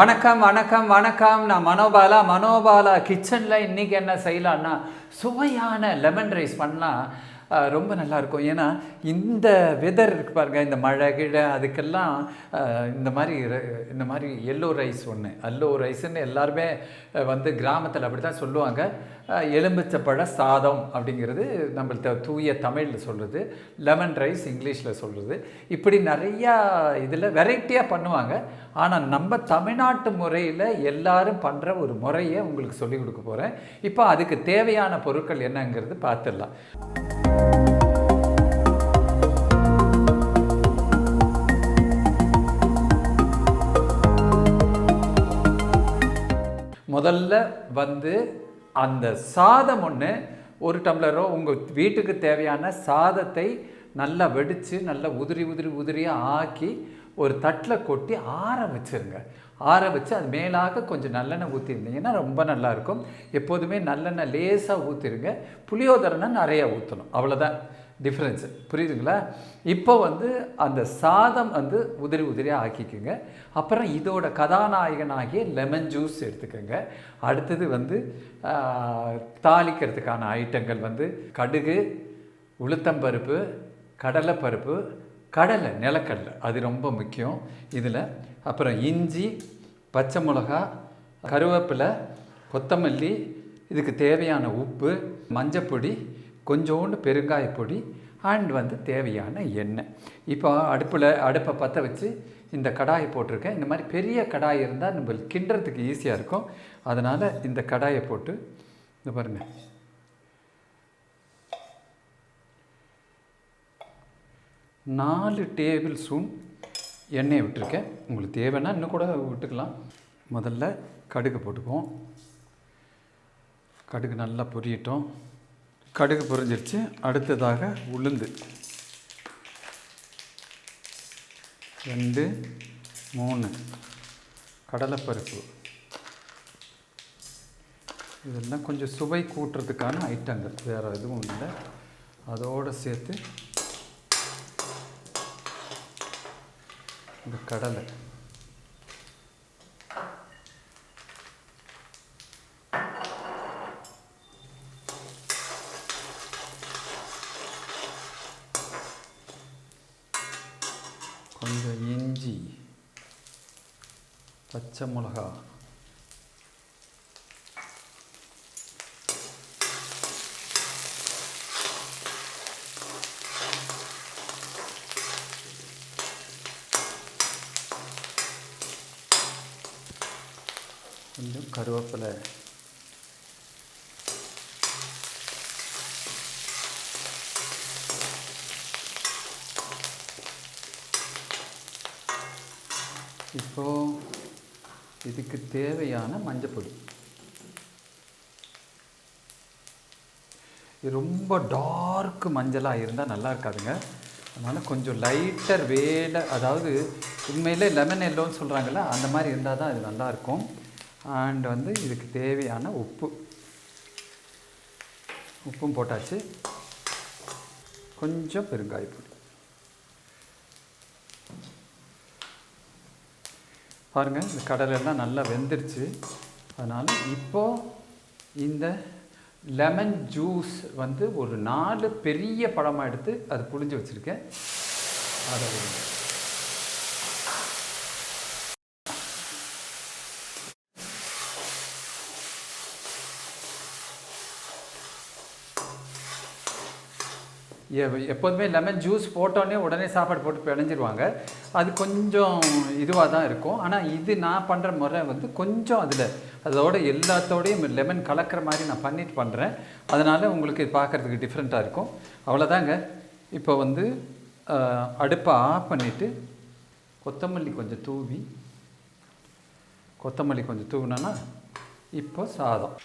வணக்கம் வணக்கம் வணக்கம். நான் மனோபாலா கிச்சனில் இன்றைக்கி என்ன செய்யலான்னா, சுவையான லெமன் ரைஸ் பண்ணலாம். ரொம்ப நல்லாயிருக்கும். ஏன்னா இந்த வெதர் இருக்குது பாருங்கள், இந்த மழை கிழை அதுக்கெல்லாம் இந்த மாதிரி எல்லோ ரைஸ் அல்லோ ரைஸுன்னு எல்லாருமே கிராமத்தில் அப்படி தான் சொல்லுவாங்க. எலும்பிச்சப்பழ சாதம் அப்படிங்கிறது நம்ம தூய தமிழில் சொல்கிறது, லெமன் ரைஸ் இங்கிலீஷில் சொல்கிறது. இப்படி நிறையா இதில் வெரைட்டியாக பண்ணுவாங்க. ஆனால் நம்ம தமிழ்நாட்டு முறையில் எல்லாரும் பண்ணுற ஒரு முறையை உங்களுக்கு சொல்லிக் கொடுக்க போகிறேன். இப்போ அதுக்கு தேவையான பொருட்கள் என்னங்கிறது பார்த்துடலாம். முதல்ல அந்த சாதம் ஒரு டம்ளரோ உங்கள் வீட்டுக்கு தேவையான சாதத்தை நல்லா வெடித்து நல்லா உதிரியாக ஆக்கி ஒரு தட்டில் கொட்டி ஆற வச்சுருங்க. ஆற வச்சு அது மேலாக கொஞ்சம் நல்லெண்ணெய் ஊற்றிருந்தீங்கன்னா ரொம்ப நல்லாயிருக்கும். எப்போதுமே நல்லெண்ணெய் லேசாக ஊற்றிருங்க. புளியோதரைனா நிறையா ஊற்றணும், அவ்வளோதான் டிஃப்ரென்ஸு. புரியுதுங்களா? இப்போ அந்த சாதம் உதிரியாக ஆக்கிக்குங்க. அப்புறம் இதோட கதாநாயகனாகிய லெமன் ஜூஸ் எடுத்துக்கோங்க. அடுத்தது தாளிக்கிறதுக்கான ஐட்டங்கள் கடுகு, உளுத்தம்பருப்பு, கடலைப்பருப்பு, நிலக்கடலை அது ரொம்ப முக்கியம் இதில். அப்புறம் இஞ்சி, பச்சை மிளகா, கருவேப்பிலை, கொத்தமல்லி, இதுக்கு தேவையான உப்பு, மஞ்சப்பொடி, கொஞ்சோண்டு பெருங்காயப்பொடி அண்ட் தேவையான எண்ணெய். இப்போ அடுப்பை பற்ற வச்சு இந்த கடாயை போட்டிருக்கேன். இந்த மாதிரி பெரிய கடாய் இருந்தால் நம்மளுக்கு கிண்டுறதுக்கு ஈஸியாக இருக்கும். அதனால் இந்த கடாயை போட்டு இந்த பாருங்கள், நாலு டேபிள் ஸ்பூன் எண்ணெயை விட்டுருக்கேன். உங்களுக்கு தேவைன்னா இன்னும் கூட விட்டுக்கலாம். முதல்ல கடுகு போட்டுக்குவோம். கடுகு நல்லா பொரியட்டும். கடுகு பொரிஞ்சிருச்சு. அடுத்ததாக உளுந்து 2 3 கடலைப்பருப்பு. இதெல்லாம் கொஞ்சம் சுவை கூட்டுறதுக்கான ஐட்டங்கள், வேறு எதுவும் இல்லை. அதோடு சேர்த்து இந்த கடலை, கொஞ்சம் இஞ்சி, பச்சை மிளகா, கொஞ்சம் கருவேப்பிலை, இப்போது இதுக்கு தேவையான மஞ்சப்பொடி. இது ரொம்ப டார்க் மஞ்சளாக இருந்தால் நல்லா இருக்காதுங்க. அதனால் கொஞ்சம் லைட்டர் அதாவது உண்மையிலே லெமன் எல்லோன்னு சொல்கிறாங்கல்ல, அந்த மாதிரி இருந்தால் தான் இது நல்லாயிருக்கும். அண்ட் இதுக்கு தேவையான உப்பும் போட்டாச்சு. கொஞ்சம் பெருங்காயப்பொடி. பாருங்கள், இந்த கடலெல்லாம் நல்லா வெந்துருச்சு. அதனால் இப்போது இந்த லெமன் ஜூஸ் ஒரு 4 பெரிய பழமாக எடுத்து அது புழிஞ்சு வச்சுருக்கேன். அதை எப்போதுமே லெமன் ஜூஸ் போட்டோன்னே உடனே சாப்பாடு போட்டு பிணைஞ்சிருவாங்க. அது கொஞ்சம் இதுவாக தான் இருக்கும். ஆனால் இது நான் பண்ணுற முறை கொஞ்சம் அதோட எல்லாத்தோடையும் லெமன் கலக்கிற மாதிரி நான் பண்ணிட்டு பண்ணுறேன். அதனால் உங்களுக்கு பார்க்குறதுக்கு டிஃப்ரெண்ட்டாக இருக்கும். அவ்வளோதாங்க. இப்போ அடுப்பை ஆஃப் பண்ணிவிட்டு கொத்தமல்லி கொஞ்சம் தூவி கொத்தமல்லி கொஞ்சம் தூவினோன்னா இப்போ சாதம்.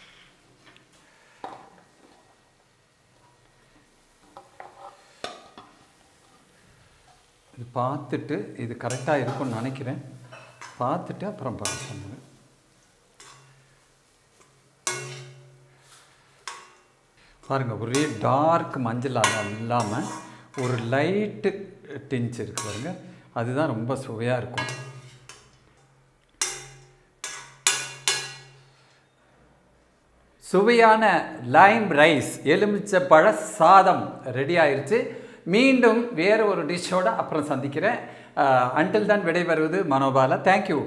இது பார்த்துட்டு இது கரெக்டாக இருக்கும்னு நினைக்கிறேன். பார்த்துட்டு அப்புறம் பார்க்க சொன்னேன். பாருங்கள், ஒரே டார்க் மஞ்சள் இல்லாமல் ஒரு லைட்டு டிஞ்ச் இருக்கு பாருங்க, அதுதான் ரொம்ப சுவையாக இருக்கும். சுவையான லைம் ரைஸ், எலுமிச்சை பழ சாதம் ரெடி ஆயிடுச்சு. மீண்டும் வேறு ஒரு டிஷ்ஷோடு அப்புறம் சந்திக்கிறேன். அன்டில் தான் விடைபெறுவது மனோபாலா. தேங்க்யூ.